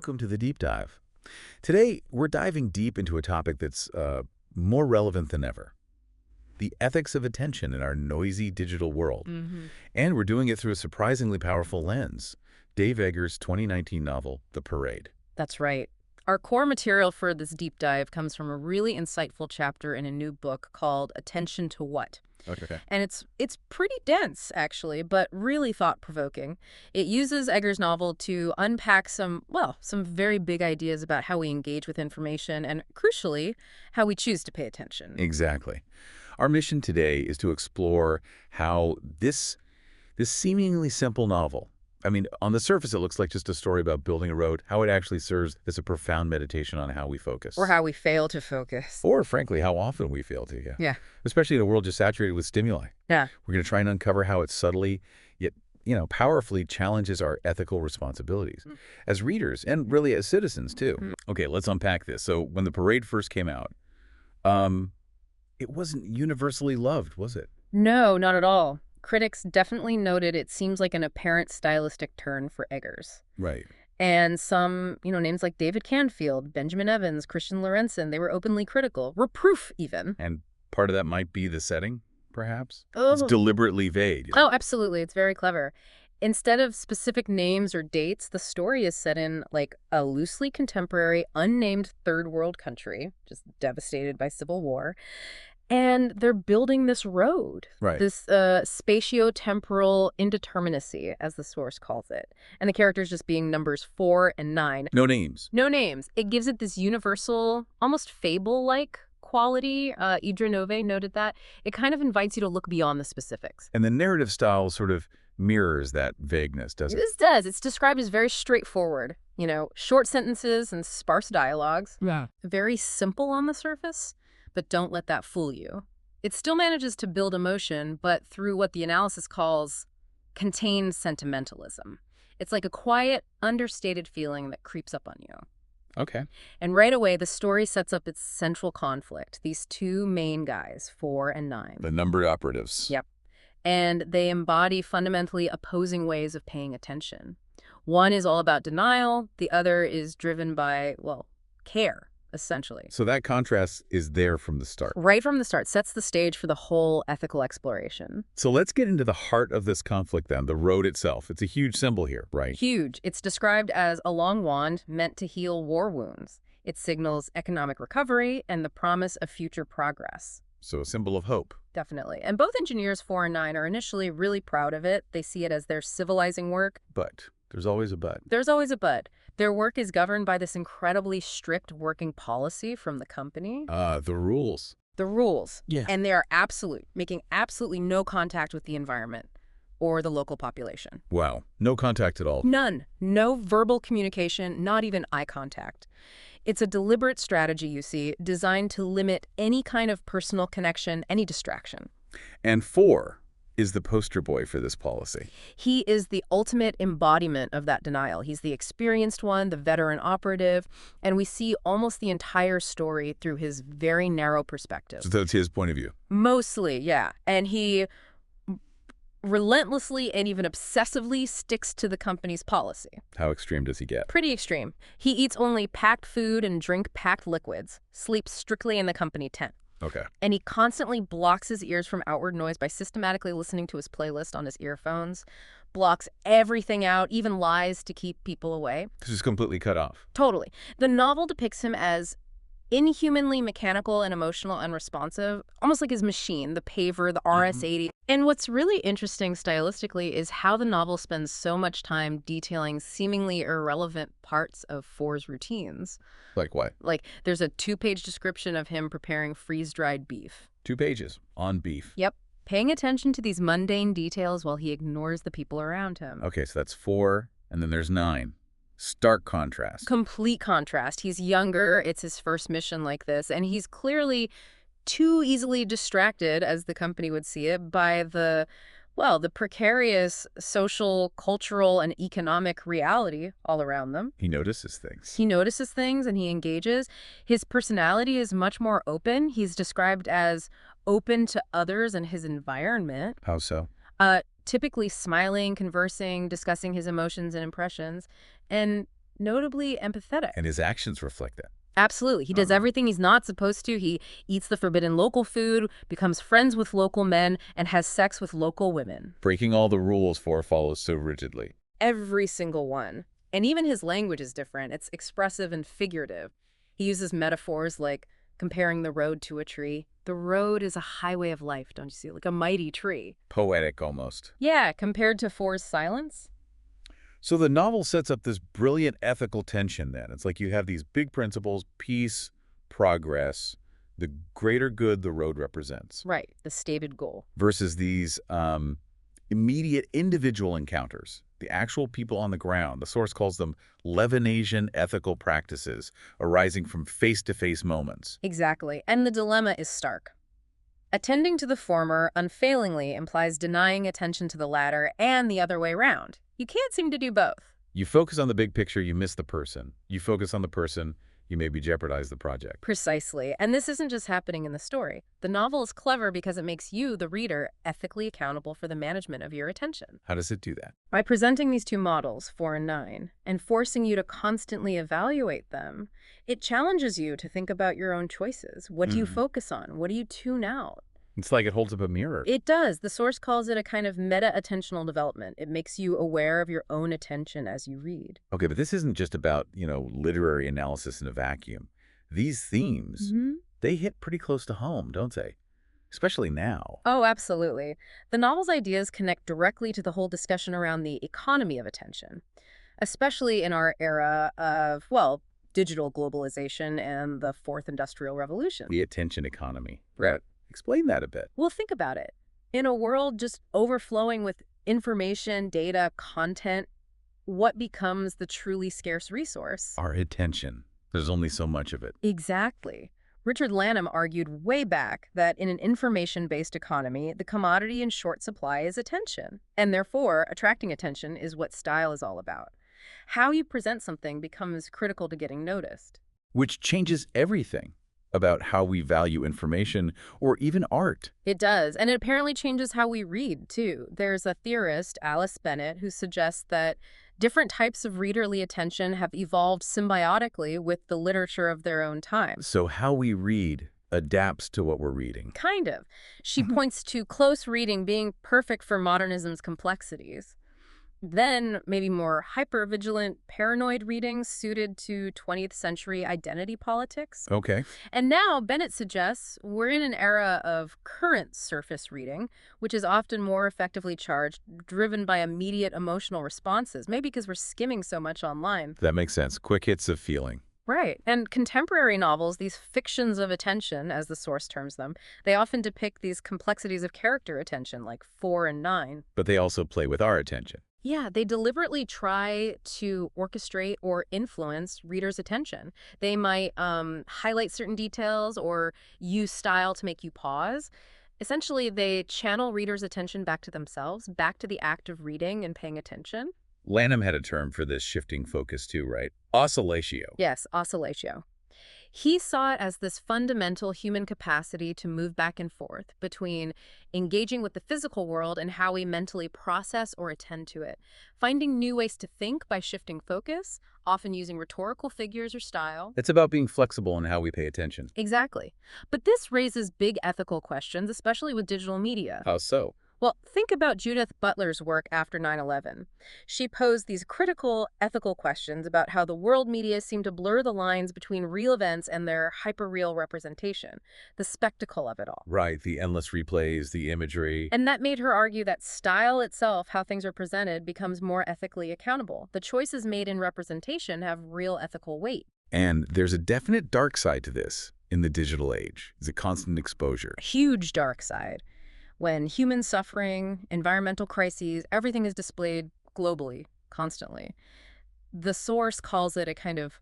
welcome to the Deep Dive. Today, we're diving deep into a topic that's more relevant than ever. The ethics of attention in our noisy digital world. And we're doing it through a surprisingly powerful lens. Dave Eggers' 2019 novel, The Parade. That's right. Our core material for this deep dive comes from a really insightful chapter in a new book called Attention to What? Okay. And it's pretty dense, actually, but really thought-provoking. It uses Eggers' novel to unpack some very big ideas about how we engage with information and, crucially, how we choose to pay attention. Exactly. Our mission today is to explore how this seemingly simple novel, I mean, on the surface, it looks like just a story about building a road, how it actually serves as a profound meditation on how we focus. Or how we fail to focus. Or, frankly, how often we fail to, Yeah. Especially in a world just saturated with stimuli. Yeah. We're going to try and uncover how it subtly, yet, powerfully challenges our ethical responsibilities as readers and really as citizens, too. Okay, let's unpack this. So when The Parade first came out, it wasn't universally loved, was it? No, not at all. Critics definitely noted it seems like an apparent stylistic turn for Eggers. Right. And some, names like David Canfield, Benjamin Evans, Christian Lorenzen, they were openly critical, reproof even. And part of that might be the setting, perhaps? Oh. It's deliberately vague. Oh, absolutely. It's very clever. Instead of specific names or dates, the story is set in like a loosely contemporary, unnamed third world country, just devastated by civil war. And they're building this road, Right. This spatio-temporal indeterminacy, as the source calls it. And the characters just being numbers 4 and 9. No names. No names. It gives it this universal, almost fable-like quality. Idra Nove noted that. It kind of invites you to look beyond the specifics. And the narrative style sort of mirrors that vagueness, doesn't it? This does. It's described as very straightforward. Short sentences and sparse dialogues. Yeah. Very simple on the surface. But don't let that fool you. It still manages to build emotion, but through what the analysis calls contained sentimentalism. It's like a quiet, understated feeling that creeps up on you. Okay. And right away, the story sets up its central conflict. These two main guys, 4 and 9. The numbered operatives. Yep. And they embody fundamentally opposing ways of paying attention. One is all about denial. The other is driven by, care. Essentially. So that contrast is there from the start. Right from the start, sets the stage for the whole ethical exploration. So let's get into the heart of this conflict then, the road itself. It's a huge symbol here, right? Huge. It's described as a long wand meant to heal war wounds. It signals economic recovery and the promise of future progress. So a symbol of hope. Definitely. And both engineers 4 and 9 are initially really proud of it. They see it as their civilizing work. But there's always a but. There's always a but. Their work is governed by this incredibly strict working policy from the company. The rules. The rules. Yeah. And they are absolute, making absolutely no contact with the environment or the local population. Wow. No contact at all. None. No verbal communication, not even eye contact. It's a deliberate strategy, you see, designed to limit any kind of personal connection, any distraction. And 4 is the poster boy for this policy. He is the ultimate embodiment of that denial. He's the experienced one, the veteran operative, and we see almost the entire story through his very narrow perspective. So that's his point of view. Mostly, yeah. And he relentlessly and even obsessively sticks to the company's policy. How extreme does he get? Pretty extreme. He eats only packed food and drink packed liquids, sleeps strictly in the company tent. Okay. And he constantly blocks his ears from outward noise by systematically listening to his playlist on his earphones, blocks everything out, even lies to keep people away. This is completely cut off. Totally. The novel depicts him as inhumanly mechanical and emotional and responsive, almost like his machine, the paver, the RS-80. And what's really interesting stylistically is how the novel spends so much time detailing seemingly irrelevant parts of 4's routines. Like what? Like, there's a 2-page description of him preparing freeze-dried beef. 2 pages on beef. Yep. Paying attention to these mundane details while he ignores the people around him. Okay, so that's 4, and then there's 9. Stark contrast. Complete contrast. He's younger. It's his first mission like this. And he's clearly too easily distracted, as the company would see it, by the precarious social, cultural, and economic reality all around them. He notices things. He notices things and he engages. His personality is much more open. He's described as open to others and his environment. How so? Typically smiling, conversing, discussing his emotions and impressions. And notably empathetic. And his actions reflect that. Absolutely. He does everything he's not supposed to. He eats the forbidden local food, becomes friends with local men, and has sex with local women. Breaking all the rules follows so rigidly. Every single one. And even his language is different. It's expressive and figurative. He uses metaphors like comparing the road to a tree. The road is a highway of life, don't you see? Like a mighty tree. Poetic, almost. Yeah, compared to For's silence. So the novel sets up this brilliant ethical tension then. It's like you have these big principles, peace, progress, the greater good the road represents. Right, the stated goal. Versus these immediate individual encounters, the actual people on the ground. The source calls them Levinasian ethical practices arising from face-to-face moments. Exactly, and the dilemma is stark. Attending to the former unfailingly implies denying attention to the latter and the other way around. You can't seem to do both. You focus on the big picture, you miss the person. You focus on the person, you maybe jeopardize the project. Precisely. And this isn't just happening in the story. The novel is clever because it makes you, the reader, ethically accountable for the management of your attention. How does it do that? By presenting these two models, 4 and 9, and forcing you to constantly evaluate them, it challenges you to think about your own choices. What do you focus on? What do you tune out? It's like it holds up a mirror. It does. The source calls it a kind of meta-attentional development. It makes you aware of your own attention as you read. Okay, but this isn't just about, literary analysis in a vacuum. These themes, they hit pretty close to home, don't they? Especially now. Oh, absolutely. The novel's ideas connect directly to the whole discussion around the economy of attention, especially in our era of, well, digital globalization and the Fourth Industrial Revolution. The attention economy. Right. Explain that a bit. Well, think about it. In a world just overflowing with information, data, content, what becomes the truly scarce resource? Our attention. There's only so much of it. Exactly. Richard Lanham argued way back that in an information-based economy, the commodity in short supply is attention. And therefore, attracting attention is what style is all about. How you present something becomes critical to getting noticed. Which changes everything about how we value information or even art. It does, and it apparently changes how we read, too. There's a theorist, Alice Bennett, who suggests that different types of readerly attention have evolved symbiotically with the literature of their own time. So how we read adapts to what we're reading. Kind of. She points to close reading being perfect for modernism's complexities. Then, maybe more hyper-vigilant, paranoid readings suited to 20th century identity politics. Okay. And now, Bennett suggests we're in an era of current surface reading, which is often more effectively charged, driven by immediate emotional responses, maybe because we're skimming so much online. That makes sense. Quick hits of feeling. Right. And contemporary novels, these fictions of attention, as the source terms them, they often depict these complexities of character attention, like 4 and 9. But they also play with our attention. Yeah, they deliberately try to orchestrate or influence readers' attention. They might highlight certain details or use style to make you pause. Essentially, they channel readers' attention back to themselves, back to the act of reading and paying attention. Lanham had a term for this shifting focus too, right? Oscillatio. Yes, oscillatio. He saw it as this fundamental human capacity to move back and forth between engaging with the physical world and how we mentally process or attend to it, finding new ways to think by shifting focus, often using rhetorical figures or style. It's about being flexible in how we pay attention. Exactly. But this raises big ethical questions, especially with digital media. How so? Well, think about Judith Butler's work after 9/11. She posed these critical ethical questions about how the world media seem to blur the lines between real events and their hyper-real representation, the spectacle of it all. Right, the endless replays, the imagery. And that made her argue that style itself, how things are presented, becomes more ethically accountable. The choices made in representation have real ethical weight. And there's a definite dark side to this in the digital age. It's a constant exposure. A huge dark side. When human suffering, environmental crises, everything is displayed globally, constantly. The source calls it a kind of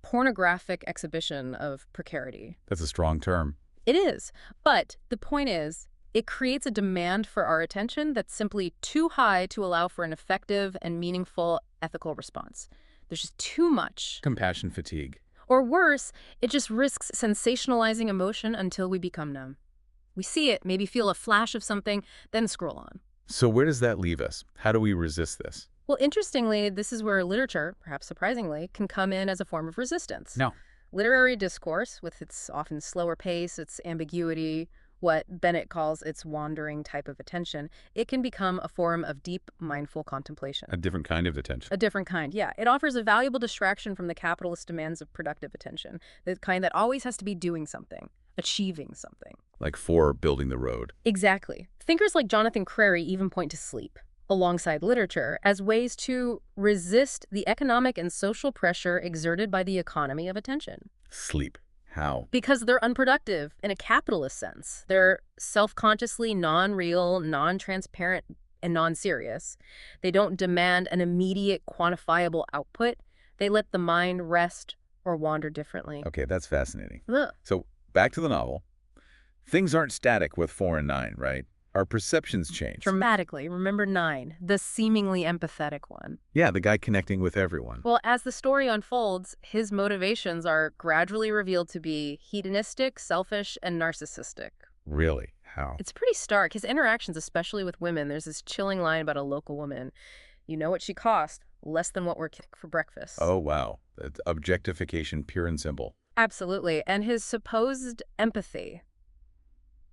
pornographic exhibition of precarity. That's a strong term. It is. But the point is, it creates a demand for our attention that's simply too high to allow for an effective and meaningful ethical response. There's just too much. Compassion fatigue. Or worse, it just risks sensationalizing emotion until we become numb. We see it, maybe feel a flash of something, then scroll on. So where does that leave us? How do we resist this? Well, interestingly, this is where literature, perhaps surprisingly, can come in as a form of resistance. No. Literary discourse, with its often slower pace, its ambiguity, what Bennett calls its wandering type of attention, it can become a form of deep, mindful contemplation. A different kind of attention. A different kind, yeah. It offers a valuable distraction from the capitalist demands of productive attention, the kind that always has to be doing something, achieving something. Like for building the road. Exactly. Thinkers like Jonathan Crary even point to sleep, alongside literature, as ways to resist the economic and social pressure exerted by the economy of attention. Sleep. How? Because they're unproductive in a capitalist sense. They're self-consciously non-real, non-transparent, and non-serious. They don't demand an immediate quantifiable output. They let the mind rest or wander differently. Okay, that's fascinating. Ugh. So back to the novel. Things aren't static with 4 and 9, right? Our perceptions change. Dramatically. Remember 9, the seemingly empathetic one. Yeah, the guy connecting with everyone. Well, as the story unfolds, his motivations are gradually revealed to be hedonistic, selfish, and narcissistic. Really? How? It's pretty stark. His interactions, especially with women, there's this chilling line about a local woman. You know what she cost? Less than what we're getting for breakfast. Oh, wow. That's objectification pure and simple. Absolutely. And his supposed empathy,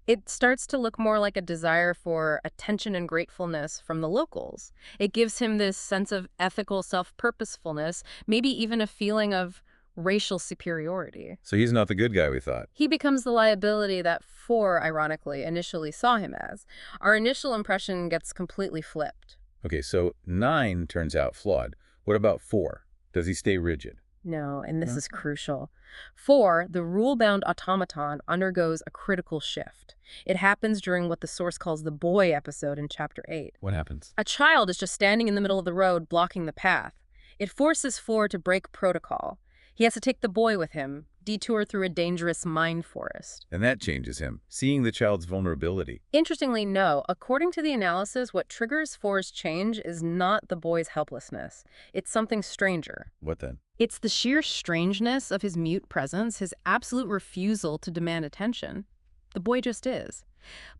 it starts to look more like a desire for attention and gratefulness from the locals. It gives him this sense of ethical self-purposefulness, maybe even a feeling of racial superiority. So he's not the good guy we thought. He becomes the liability that 4, ironically, initially saw him as. Our initial impression gets completely flipped. Okay, so 9 turns out flawed. What about 4? Does he stay rigid? No, and this No? is crucial. 4, the rule-bound automaton undergoes a critical shift. It happens during what the source calls the boy episode in Chapter 8. What happens? A child is just standing in the middle of the road, blocking the path. It forces 4 to break protocol. He has to take the boy with him, detour through a dangerous mine forest. And that changes him, seeing the child's vulnerability. Interestingly, no. According to the analysis, what triggers 4's change is not the boy's helplessness. It's something stranger. What then? It's the sheer strangeness of his mute presence, his absolute refusal to demand attention. The boy just is.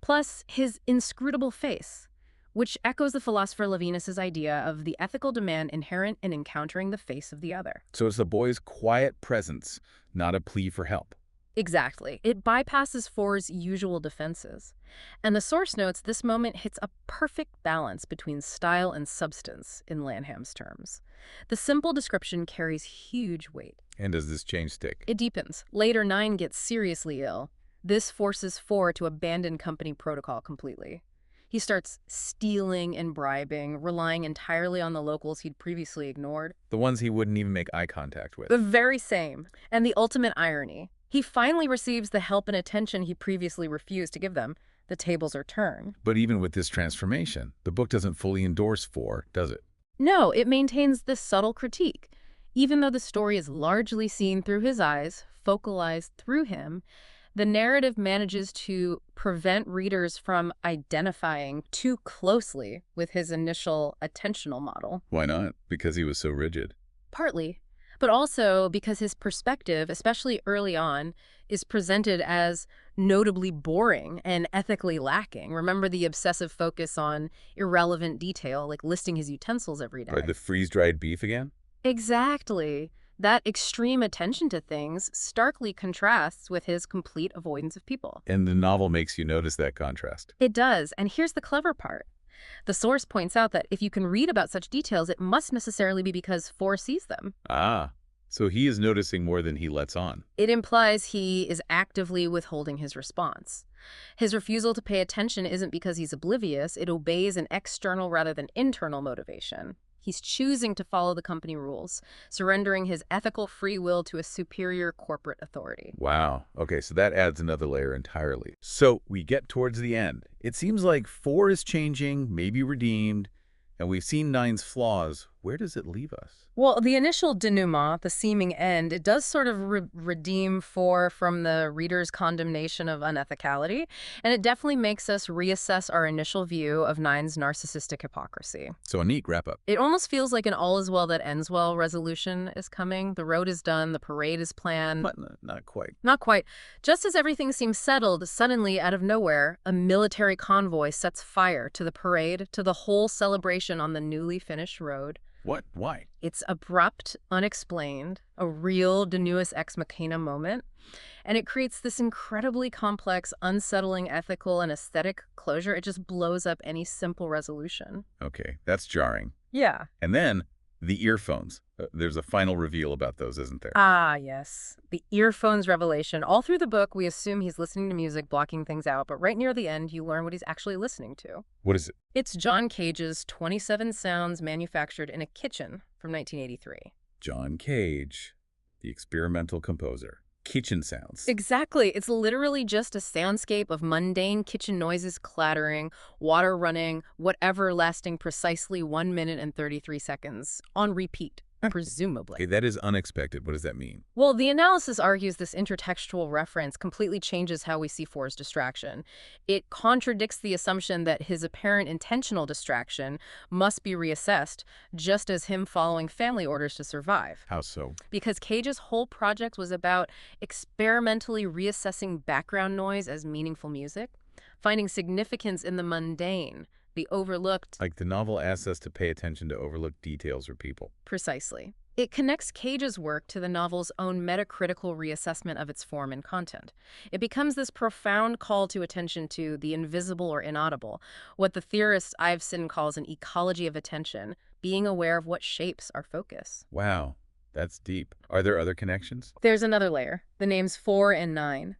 Plus, his inscrutable face, which echoes the philosopher Levinas's idea of the ethical demand inherent in encountering the face of the other. So it's the boy's quiet presence, not a plea for help. Exactly. It bypasses 4's usual defenses. And the source notes this moment hits a perfect balance between style and substance, in Lanham's terms. The simple description carries huge weight. And does this change stick? It deepens. Later, 9 gets seriously ill. This forces 4 to abandon company protocol completely. He starts stealing and bribing, relying entirely on the locals he'd previously ignored. The ones he wouldn't even make eye contact with. The very same. And the ultimate irony. He finally receives the help and attention he previously refused to give them. The tables are turned. But even with this transformation, the book doesn't fully endorse 4, does it? No, it maintains this subtle critique. Even though the story is largely seen through his eyes, focalized through him, the narrative manages to prevent readers from identifying too closely with his initial attentional model. Why not? Because he was so rigid. Partly, but also because his perspective, especially early on, is presented as notably boring and ethically lacking. Remember the obsessive focus on irrelevant detail, like listing his utensils every day. Right, the freeze-dried beef again? Exactly. That extreme attention to things starkly contrasts with his complete avoidance of people. And the novel makes you notice that contrast. It does, and here's the clever part. The source points out that if you can read about such details, it must necessarily be because 4 sees them. Ah, so he is noticing more than he lets on. It implies he is actively withholding his response. His refusal to pay attention isn't because he's oblivious, it obeys an external rather than internal motivation. He's choosing to follow the company rules, surrendering his ethical free will to a superior corporate authority. Wow. Okay, so that adds another layer entirely. So we get towards the end. It seems like 4 is changing, maybe redeemed, and we've seen 9's flaws. where does it leave us? Well, the initial denouement, the seeming end, it does sort of redeem four from the reader's condemnation of unethicality, and it definitely makes us reassess our initial view of Nine's narcissistic hypocrisy. So a neat wrap-up. It almost feels like an all is well that ends well resolution is coming. The road is done, the parade is planned. But not quite. Not quite. Just as everything seems settled, suddenly, out of nowhere, a military convoy sets fire to the parade, to the whole celebration on the newly finished road. What? Why? It's abrupt, unexplained, a real Deus ex machina moment, and it creates this incredibly complex, unsettling ethical and aesthetic closure. It just blows up any simple resolution. Okay, that's jarring. Yeah. And then the earphones. There's a final reveal about those, isn't there? Ah, yes. The earphones revelation. All through the book, we assume he's listening to music, blocking things out, but right near the end, you learn what he's actually listening to. What is it? It's John Cage's 27 sounds manufactured in a kitchen from 1983. John Cage, the experimental composer. Kitchen sounds. Exactly. It's literally just a soundscape of mundane kitchen noises clattering, water running, whatever lasting precisely 1 minute and 33 seconds on repeat. Presumably. Okay, that is unexpected. What does that mean? Well, the analysis argues this intertextual reference completely changes how we see Four's distraction. It contradicts the assumption that his apparent intentional distraction must be reassessed, just as him following family orders to survive. How so? Because Cage's whole project was about experimentally reassessing background noise as meaningful music, finding significance in the mundane, the overlooked. Like the novel asks us to pay attention to overlooked details or people. Precisely. It connects Cage's work to the novel's own metacritical reassessment of its form and content. It becomes this profound call to attention to the invisible or inaudible, what the theorist Iveson calls an ecology of attention, being aware of what shapes our focus. Wow, that's deep. Are there other connections? There's another layer, the names 4 and 9.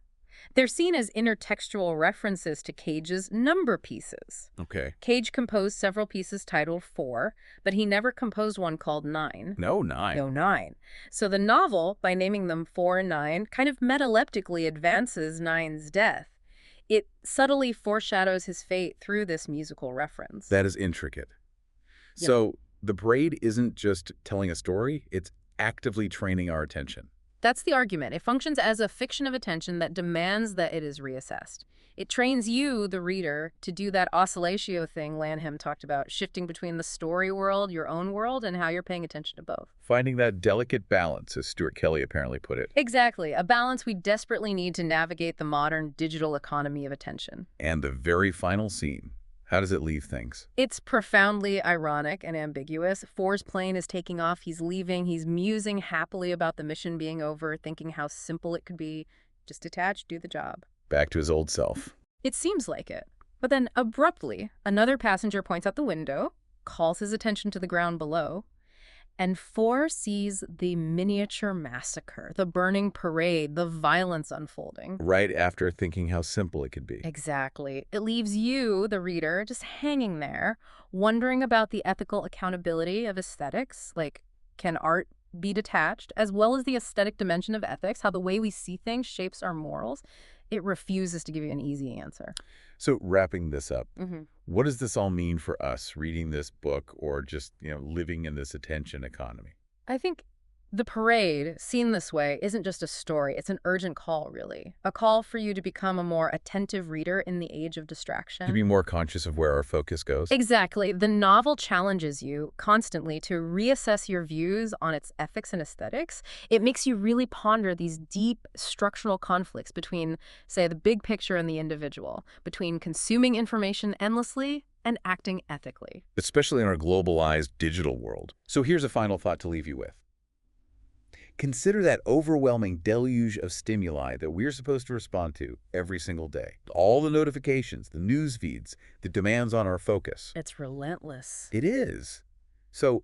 They're seen as intertextual references to Cage's number pieces. Okay. Cage composed several pieces titled 4, but he never composed one called 9. No, 9. No, 9. So the novel, by naming them 4 and 9, kind of metaleptically advances 9's death. It subtly foreshadows his fate through this musical reference. That is intricate. Yeah. So the parade isn't just telling a story, it's actively training our attention. That's the argument. It functions as a fiction of attention that demands that it is reassessed. It trains you, the reader, to do that oscillatio thing Lanham talked about, shifting between the story world, your own world, and how you're paying attention to both. Finding that delicate balance, as Stuart Kelly apparently put it. Exactly. A balance we desperately need to navigate the modern digital economy of attention. And the very final scene. How does it leave things? It's profoundly ironic and ambiguous. Four's plane is taking off. He's leaving. He's musing happily about the mission being over, thinking how simple it could be. Just detach, do the job. Back to his old self. It seems like it. But then, abruptly, another passenger points out the window, calls his attention to the ground below, and Four sees the miniature massacre, the burning parade, the violence unfolding. Right after thinking how simple it could be. Exactly. It leaves you, the reader, just hanging there, wondering about the ethical accountability of aesthetics. Like, can art be detached, as well as the aesthetic dimension of ethics, how the way we see things shapes our morals? It refuses to give you an easy answer. So wrapping this up, Mm-hmm. what does this all mean for us reading this book or just, living in this attention economy? I think the parade, seen this way, isn't just a story. It's an urgent call, really. A call for you to become a more attentive reader in the age of distraction. To be more conscious of where our focus goes? Exactly. The novel challenges you constantly to reassess your views on its ethics and aesthetics. It makes you really ponder these deep structural conflicts between, say, the big picture and the individual, between consuming information endlessly and acting ethically. Especially in our globalized digital world. So here's a final thought to leave you with. Consider that overwhelming deluge of stimuli that we're supposed to respond to every single day. All the notifications, the news feeds, the demands on our focus. It's relentless. It is. So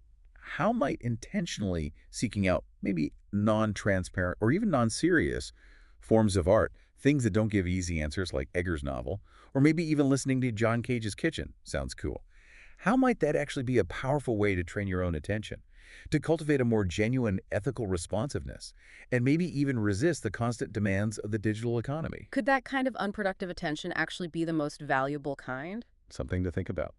how might intentionally seeking out maybe non-transparent or even non-serious forms of art, things that don't give easy answers like Egger's novel, or maybe even listening to John Cage's Kitchen, sounds cool. How might that actually be a powerful way to train your own attention? To cultivate a more genuine ethical responsiveness, and maybe even resist the constant demands of the digital economy? Could that kind of unproductive attention actually be the most valuable kind? Something to think about.